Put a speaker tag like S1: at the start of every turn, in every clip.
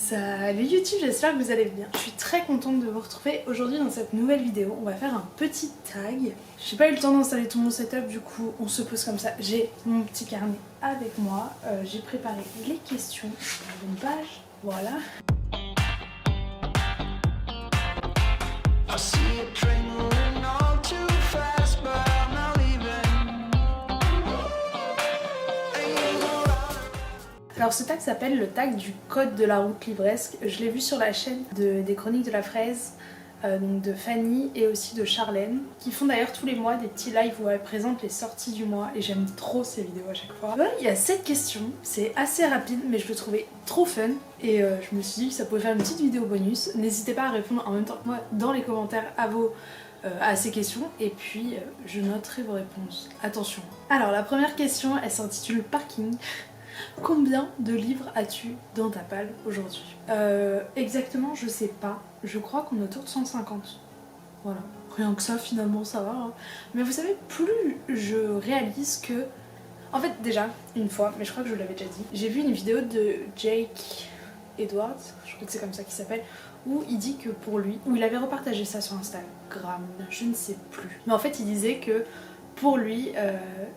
S1: Salut YouTube, j'espère que vous allez bien. Je suis très contente de vous retrouver aujourd'hui dans cette nouvelle vidéo. On va faire un petit tag. J'ai pas eu le temps d'installer tout mon setup, du coup on se pose comme ça. J'ai mon petit carnet avec moi. J'ai préparé les questions dans une page. Voilà. Alors ce tag s'appelle le tag du code de la route livresque. Je l'ai vu sur la chaîne des Chroniques de la Fraise, donc de Fanny et aussi de Charlène, qui font d'ailleurs tous les mois des petits lives où elles présentent les sorties du mois et j'aime trop ces vidéos à chaque fois. Voilà, il y a 7 questions, c'est assez rapide mais je le trouvais trop fun et je me suis dit que ça pouvait faire une petite vidéo bonus. N'hésitez pas à répondre en même temps que moi dans les commentaires à ces questions et puis je noterai vos réponses. Attention. Alors la première question, elle s'intitule Parking. Combien de livres as-tu dans ta palle aujourd'hui? Exactement, je sais pas. Je crois qu'on est autour de 150. Voilà. Rien que ça, finalement, ça va. Hein. Mais vous savez, plus je réalise que... En fait, déjà, une fois, mais je crois que je vous l'avais déjà dit, j'ai vu une vidéo de Jake Edwards, je crois que c'est comme ça qu'il s'appelle, où il dit que pour lui, où il avait repartagé ça sur Instagram, je ne sais plus. Mais en fait, il disait que pour lui,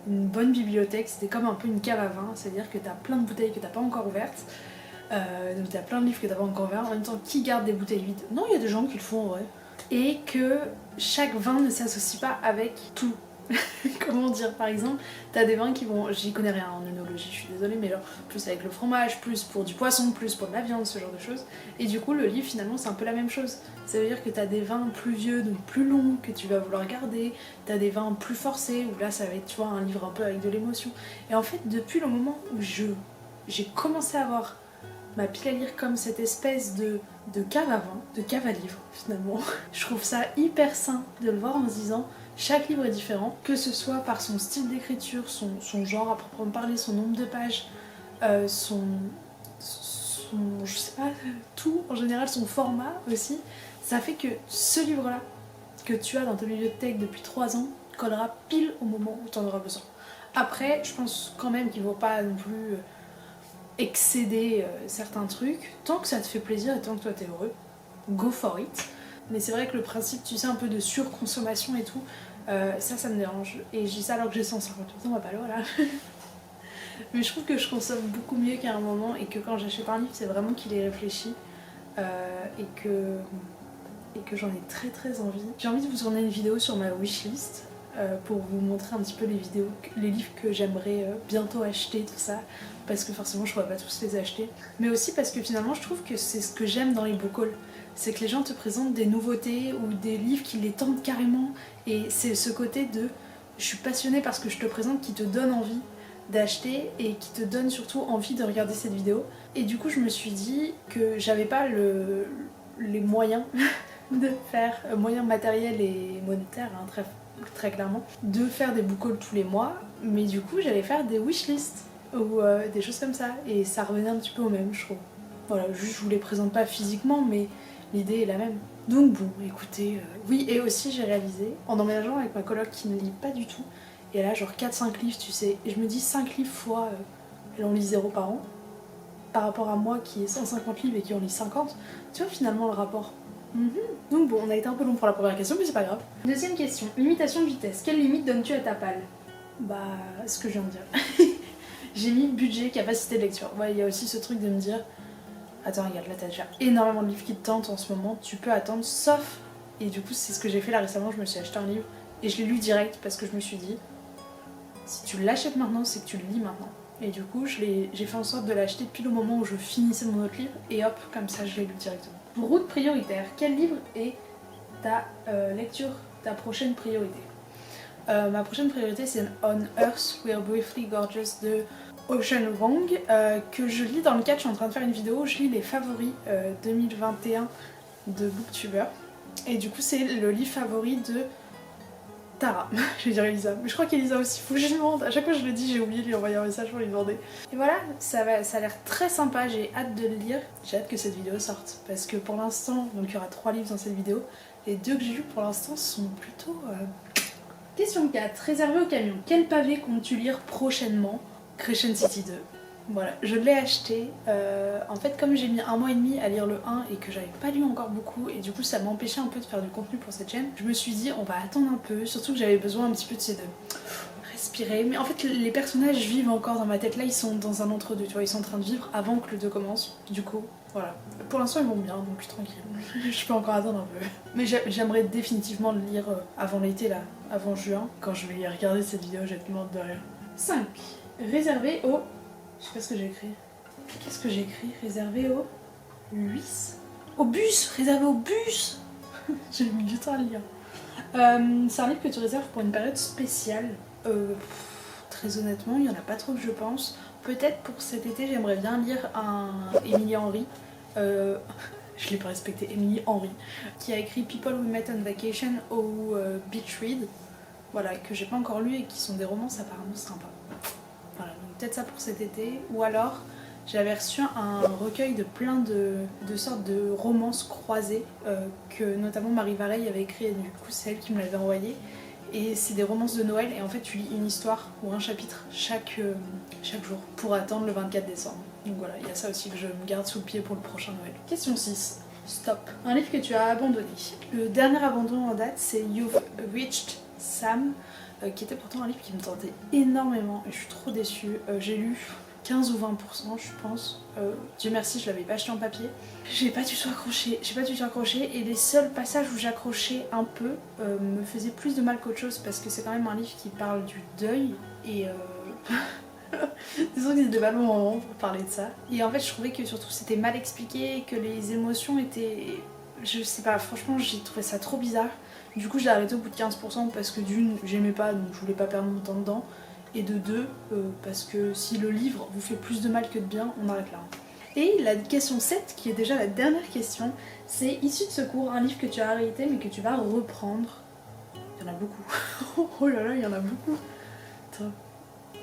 S1: une bonne bibliothèque, c'était comme un peu une cave à vin, c'est-à-dire que t'as plein de bouteilles que t'as pas encore ouvertes, donc t'as plein de livres que t'as pas encore ouverts, en même temps, qui garde des bouteilles vides? Non, il y a des gens qui le font en vrai. Et que chaque vin ne s'associe pas avec tout. Comment dire? Par exemple, t'as des vins qui vont... J'y connais rien en œnologie, je suis désolée, mais genre plus avec le fromage, plus pour du poisson, plus pour de la viande, ce genre de choses. Et du coup, le livre, finalement, c'est un peu la même chose. Ça veut dire que t'as des vins plus vieux, donc plus longs, que tu vas vouloir garder. T'as des vins plus forcés, où là, ça va être, tu vois, un livre un peu avec de l'émotion. Et en fait, depuis le moment où j'ai commencé à avoir ma pile à lire comme cette espèce de cave à vin, de cave à livres, finalement, je trouve ça hyper sain de le voir en se disant... Chaque livre est différent, que ce soit par son style d'écriture, son genre à proprement parler, son nombre de pages, son je sais pas, tout en général, son format aussi. Ça fait que ce livre-là, que tu as dans ta bibliothèque depuis 3 ans, collera pile au moment où tu en auras besoin. Après, je pense quand même qu'il ne faut pas non plus excéder certains trucs. Tant que ça te fait plaisir et tant que toi t'es heureux, go for it. Mais c'est vrai que le principe, tu sais, un peu de surconsommation et tout, ça me dérange. Et je dis ça alors que j'ai 158 ans, on va pas là, voilà. Mais je trouve que je consomme beaucoup mieux qu'à un moment et que quand j'achète un livre, c'est vraiment qu'il est réfléchi et que j'en ai très très envie. J'ai envie de vous tourner une vidéo sur ma wishlist pour vous montrer un petit peu les livres que j'aimerais bientôt acheter, tout ça. Parce que forcément, je ne pourrais pas tous les acheter. Mais aussi parce que finalement, je trouve que c'est ce que j'aime dans les book hauls. C'est que les gens te présentent des nouveautés ou des livres qui les tentent carrément. Et c'est ce côté de je suis passionnée parce que je te présente qui te donne envie d'acheter et qui te donne surtout envie de regarder cette vidéo. Et du coup, je me suis dit que j'avais pas les moyens de faire, moyens matériels et monétaires, hein, très clairement, de faire des book hauls tous les mois. Mais du coup, j'allais faire des wishlists ou des choses comme ça. Et ça revenait un petit peu au même, je trouve. Voilà, juste je vous les présente pas physiquement, mais l'idée est la même. Donc bon, écoutez, oui, et aussi j'ai réalisé, en emménageant avec ma coloc qui ne lit pas du tout, et elle a genre 4-5 livres, tu sais, et je me dis 5 livres fois, elle en lit 0 par an, par rapport à moi qui ai 150 livres et qui en lit 50, tu vois finalement le rapport. Donc bon, on a été un peu long pour la première question, mais c'est pas grave. Deuxième question, limitation de vitesse. Quelle limite donnes-tu à ta palle? Bah, ce que je viens de dire. J'ai mis budget, capacité de lecture. Ouais, il y a aussi ce truc de me dire... Attends, regarde, là t'as déjà énormément de livres qui te tentent en ce moment, tu peux attendre, sauf... Et du coup, c'est ce que j'ai fait là récemment, je me suis acheté un livre et je l'ai lu direct parce que je me suis dit, si tu l'achètes maintenant, c'est que tu le lis maintenant. Et du coup, j'ai fait en sorte de l'acheter depuis le moment où je finissais mon autre livre et hop, comme ça, je l'ai lu directement. Route prioritaire, quel livre est ta lecture, ta prochaine priorité? Ma prochaine priorité, c'est On Earth We're Briefly Gorgeous de Ocean Vuong, que je lis dans le cadre, je suis en train de faire une vidéo où je lis les favoris 2021 de Booktuber. Et du coup, c'est le livre favori de Tara. Je vais dire Elisa, mais je crois qu'Elisa aussi, faut que je lui demande. À chaque fois que je le dis, j'ai oublié de lui envoyer un message pour lui demander. Et voilà, ça a l'air très sympa, j'ai hâte de le lire. J'ai hâte que cette vidéo sorte, parce que pour l'instant, donc il y aura 3 livres dans cette vidéo, les 2 que j'ai lus pour l'instant sont plutôt... Question 4, réservé au camion. Quel pavé comptes-tu lire prochainement? Crescent City 2. Voilà, je l'ai acheté. En fait, comme j'ai mis 1 mois et demi à lire le 1 et que j'avais pas lu encore beaucoup, et du coup ça m'empêchait un peu de faire du contenu pour cette chaîne, je me suis dit on va attendre un peu, surtout que j'avais besoin un petit peu de respirer. Mais en fait, les personnages vivent encore dans ma tête. Là, ils sont dans un entre-deux, tu vois, ils sont en train de vivre avant que le 2 commence. Du coup, voilà. Pour l'instant, ils vont bien, donc je suis tranquille. Je peux encore attendre un peu. Mais j'aimerais définitivement le lire avant l'été, là, avant juin. Quand je vais regarder cette vidéo, je vais être morte de rire. 5. Réservé au... Je sais pas ce que j'ai écrit. Qu'est-ce que j'ai écrit? Réservé au... Luis? Au bus! Réservé au bus! J'ai mis du temps à le lire. C'est un livre que tu réserves pour une période spéciale. Très honnêtement, il y en a pas trop que je pense. Peut-être pour cet été, j'aimerais bien lire un Émilie Henry. Je l'ai pas respecté, Émilie Henry, qui a écrit People We Met on Vacation ou Beach Read. Voilà, que j'ai pas encore lu et qui sont des romances apparemment sympas. Voilà, donc peut-être ça pour cet été. Ou alors, j'avais reçu un recueil de plein de sortes de romances croisées que notamment Marie Vareille avait écrit et du coup c'est elle qui me l'avait envoyé. Et c'est des romances de Noël et en fait tu lis une histoire ou un chapitre chaque jour pour attendre le 24 décembre. Donc voilà, il y a ça aussi que je me garde sous le pied pour le prochain Noël. Question 6. Stop. Un livre que tu as abandonné. Le dernier abandon en date c'est You've Reached Sam, qui était pourtant un livre qui me tentait énormément et je suis trop déçue. J'ai lu 15 ou 20% je pense. Dieu merci, je l'avais pas acheté en papier. J'ai pas du tout accroché et les seuls passages où j'accrochais un peu me faisaient plus de mal qu'autre chose parce que c'est quand même un livre qui parle du deuil et disons que c'était pas le bon moment pour parler de ça. Et en fait je trouvais que surtout c'était mal expliqué, que les émotions étaient... Je sais pas, franchement j'ai trouvé ça trop bizarre. Du coup j'ai arrêté au bout de 15% parce que d'une, j'aimais pas donc je voulais pas perdre mon temps dedans. Et de deux, parce que si le livre vous fait plus de mal que de bien, on arrête là. Et la question 7, qui est déjà la dernière question, c'est Issue de secours, un livre que tu as arrêté mais que tu vas reprendre. Il y en a beaucoup. Oh là là, il y en a beaucoup. Attends,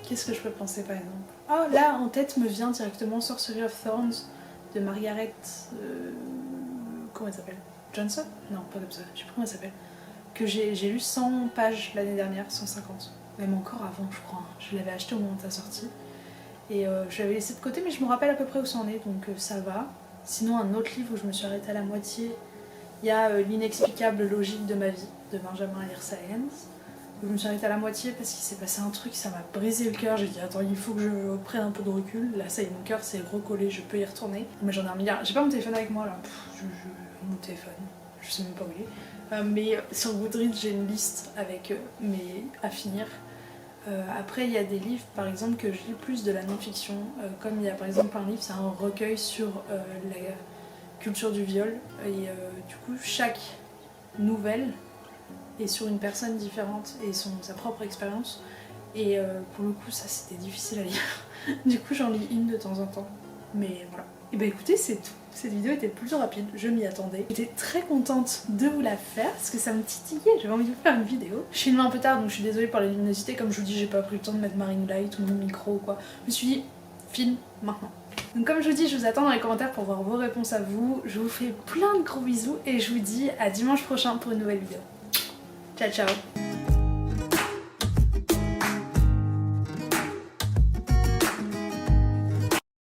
S1: qu'est-ce que je peux penser par exemple? Oh là, en tête me vient directement Sorcery of Thorns de Margaret... comment elle s'appelle? Johnson? Non, pas comme ça, je sais plus comment elle s'appelle. Que j'ai lu 100 pages l'année dernière, 150. Même encore avant je crois, je l'avais acheté au moment de sa sortie et je l'avais laissé de côté mais je me rappelle à peu près où ça en est donc ça va. Sinon un autre livre où je me suis arrêtée à la moitié, il y a L'inexplicable logique de ma vie de Benjamin Hirschhausen. Je me suis arrêtée à la moitié parce qu'il s'est passé un truc, ça m'a brisé le cœur, j'ai dit attends il faut que je prenne un peu de recul, là ça y est mon cœur c'est recollé, je peux y retourner. Mais j'en ai un milliard, j'ai pas mon téléphone avec moi là, mon téléphone, je sais même pas où il est. Mais sur Goodreads j'ai une liste avec mes à finir. Après il y a des livres par exemple que je lis plus de la non-fiction, comme il y a par exemple un livre, c'est un recueil sur la culture du viol et du coup chaque nouvelle est sur une personne différente et sa propre expérience et pour le coup ça c'était difficile à lire. Du coup j'en lis une de temps en temps, mais voilà. Et bah écoutez c'est tout. Cette vidéo était plutôt rapide, je m'y attendais. J'étais très contente de vous la faire parce que ça me titillait, j'avais envie de vous faire une vidéo. Je filme un peu tard donc je suis désolée pour la luminosité, comme je vous dis j'ai pas pris le temps de mettre ma ring light ou mon micro ou quoi. Je me suis dit, filme maintenant. Donc comme je vous dis, je vous attends dans les commentaires pour voir vos réponses à vous. Je vous fais plein de gros bisous et je vous dis à dimanche prochain pour une nouvelle vidéo. Ciao ciao.